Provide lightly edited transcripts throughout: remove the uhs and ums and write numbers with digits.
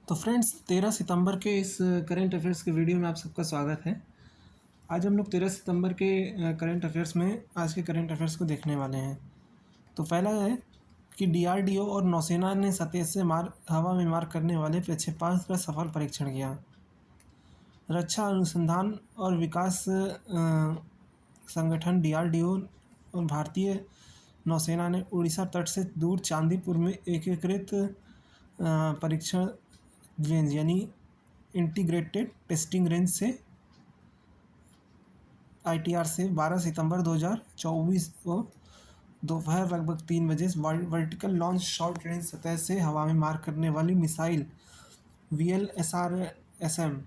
तो फ्रेंड्स 13 सितंबर के इस करंट अफेयर्स के वीडियो में आप सबका स्वागत है। आज हम लोग 13 सितंबर के करंट अफेयर्स में आज के करंट अफेयर्स को देखने वाले हैं। तो पहला है कि डीआरडीओ और नौसेना ने सतह से हवा में मार करने वाले प्रक्षेपास्त्र का सफल परीक्षण किया। रक्षा अनुसंधान और विकास संगठन डीआरडीओ और भारतीय नौसेना ने उड़ीसा तट से दूर चांदीपुर में एकीकृत परीक्षण रेंज यानी इंटीग्रेटेड टेस्टिंग रेंज से ITR से 12 सितंबर 2024 को दोपहर लगभग 3 बजे वर्टिकल लॉन्च शॉर्ट रेंज सतह से हवा में मार करने वाली मिसाइल VLSRSM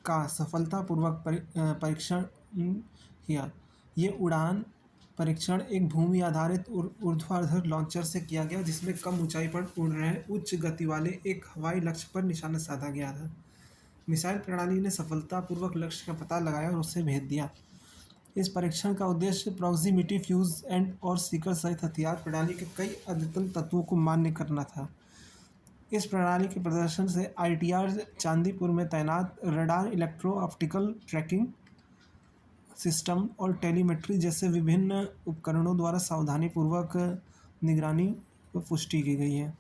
का सफलतापूर्वक परीक्षण किया। ये उड़ान परीक्षण एक भूमि आधारित ऊर्ध्वाधर लॉन्चर से किया गया, जिसमें कम ऊंचाई पर उड़ रहे उच्च गति वाले एक हवाई लक्ष्य पर निशाना साधा गया था। मिसाइल प्रणाली ने सफलतापूर्वक लक्ष्य का पता लगाया और उसे भेद दिया। इस परीक्षण का उद्देश्य प्रॉक्सिमिटी फ्यूज एंड और सीकर सहित हथियार प्रणाली के कई अद्यतन तत्वों को मान्य करना था। इस प्रणाली के प्रदर्शन से ITR चांदीपुर में तैनात radar, electro optical tracking system और टेलीमेट्री जैसे विभिन्न उपकरणों द्वारा सावधानीपूर्वक निगरानी को पुष्टि की गई है।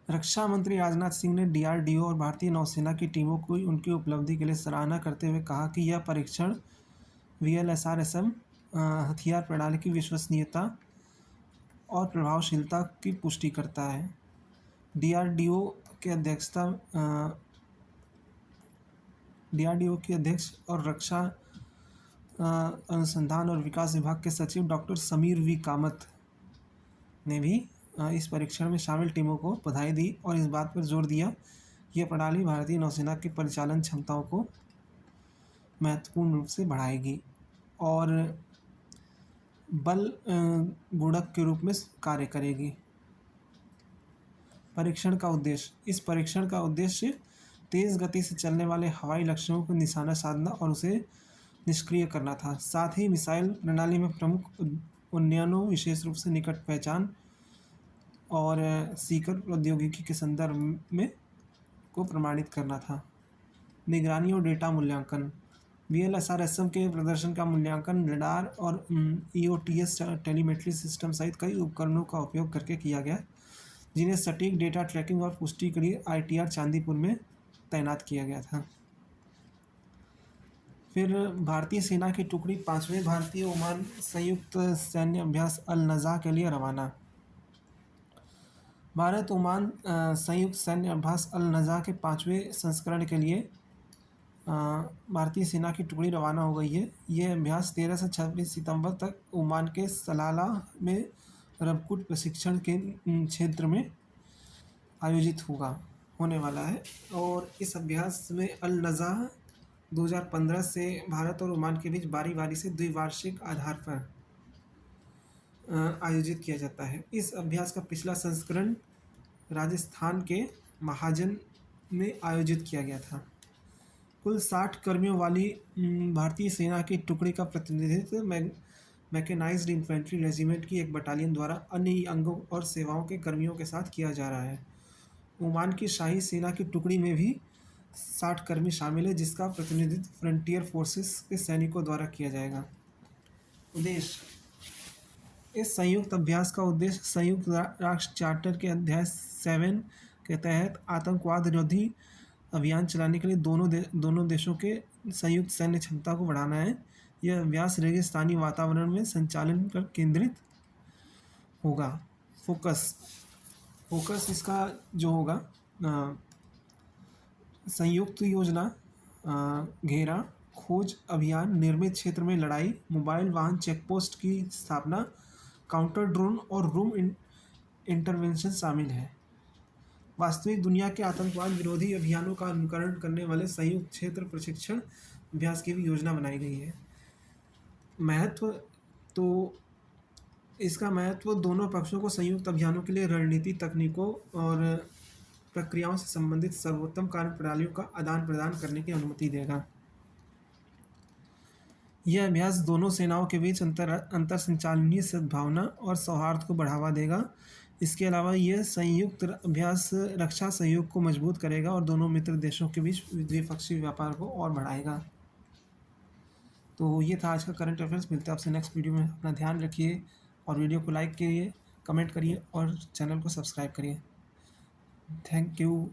रक्षा मंत्री राजनाथ सिंह ने DRDO और भारतीय नौसेना की टीमों को उनकी उपलब्धि के लिए सराहना करते हुए कहा कि यह परीक्षण VLSRSM हथियार प्रणाली की विश्वसनीयता और प्रभावशीलता की पुष्टि करता है। DRDO के अध्यक्ष और रक्षा अनुसंधान और विकास विभाग के सचिव डॉक्टर समीर V कामत ने भी इस परीक्षण में शामिल टीमों को बधाई दी और इस बात पर जोर दिया कि यह प्रणाली भारतीय नौसेना की परिचालन क्षमताओं को महत्वपूर्ण रूप से बढ़ाएगी और बल गुणक के रूप में कार्य करेगी। परीक्षण का उद्देश्य: इस परीक्षण का उद्देश्य तेज़ गति से चलने वाले हवाई लक्ष्यों को निशाना साधना और उसे निष्क्रिय करना था। साथ ही मिसाइल प्रणाली में प्रमुख उन्नयनों, विशेष रूप से निकट पहचान और सीकर प्रौद्योगिकी के संदर्भ में को प्रमाणित करना था। निगरानी और डेटा मूल्यांकन: VLSRSM के प्रदर्शन का मूल्यांकन रडार और EOTS टेलीमेट्री सिस्टम सहित कई उपकरणों का उपयोग करके किया गया, जिन्हें सटीक डेटा ट्रैकिंग और पुष्टि के लिए ITR चांदीपुर में तैनात किया गया था। फिर भारतीय सेना की टुकड़ी 5वें भारतीय ओमान संयुक्त सैन्य अभ्यास अल-नज़ा के लिए रवाना। भारत ओमान संयुक्त सैन्य अभ्यास अल-नज़ा के 5वें संस्करण के लिए भारतीय सेना की टुकड़ी रवाना हो गई है। यह अभ्यास 13 से 26 सितंबर तक ओमान के सलाला में रबकुट प्रशिक्षण के क्षेत्र में आयोजित होने वाला है और इस अभ्यास में अल-नज़ा 2015 से भारत और ओमान के बीच बारी बारी से द्विवार्षिक आधार पर आयोजित किया जाता है। इस अभ्यास का पिछला संस्करण राजस्थान के महाजन में आयोजित किया गया था। कुल 60 कर्मियों वाली भारतीय सेना की टुकड़ी का प्रतिनिधित्व मैकेनाइज्ड इन्फेंट्री रेजिमेंट की एक बटालियन द्वारा अन्य अंगों और सेवाओं के कर्मियों के साथ किया जा रहा है। ओमान की शाही सेना की टुकड़ी में भी 60 कर्मी शामिल है, जिसका प्रतिनिधित्व फ्रंटियर फोर्सेस के सैनिकों द्वारा किया जाएगा। उद्देश्य: इस संयुक्त अभ्यास का उद्देश्य संयुक्त राष्ट्र चार्टर के अध्याय 7 के तहत आतंकवाद विरोधी अभियान चलाने के लिए दोनों देशों के संयुक्त सैन्य क्षमता को बढ़ाना है। यह अभ्यास रेगिस्तानी वातावरण में संचालन पर केंद्रित होगा। फोकस इसका जो होगा संयुक्त योजना, घेरा, खोज अभियान, निर्मित क्षेत्र में लड़ाई, मोबाइल वाहन चेकपोस्ट की स्थापना, काउंटर ड्रोन और रूम इंटरवेंशन शामिल है। वास्तविक दुनिया के आतंकवाद विरोधी अभियानों का अनुकरण करने वाले संयुक्त क्षेत्र प्रशिक्षण अभ्यास की भी योजना बनाई गई है। महत्व: तो इसका महत्व दोनों पक्षों को संयुक्त अभियानों के लिए रणनीति, तकनीकों और प्रक्रियाओं से संबंधित सर्वोत्तम कार्य प्रणालियों का आदान प्रदान करने की अनुमति देगा। यह अभ्यास दोनों सेनाओं के बीच अंतर संचालनीय सद्भावना और सौहार्द को बढ़ावा देगा। इसके अलावा ये संयुक्त अभ्यास रक्षा सहयोग को मजबूत करेगा और दोनों मित्र देशों के बीच द्विपक्षीय व्यापार को और बढ़ाएगा। तो ये था आज का करंट अफेयर्स। मिलते हैं आपसे नेक्स्ट वीडियो में। अपना ध्यान रखिए और वीडियो को लाइक करिए, कमेंट करिए और चैनल को सब्सक्राइब करिए। Thank you.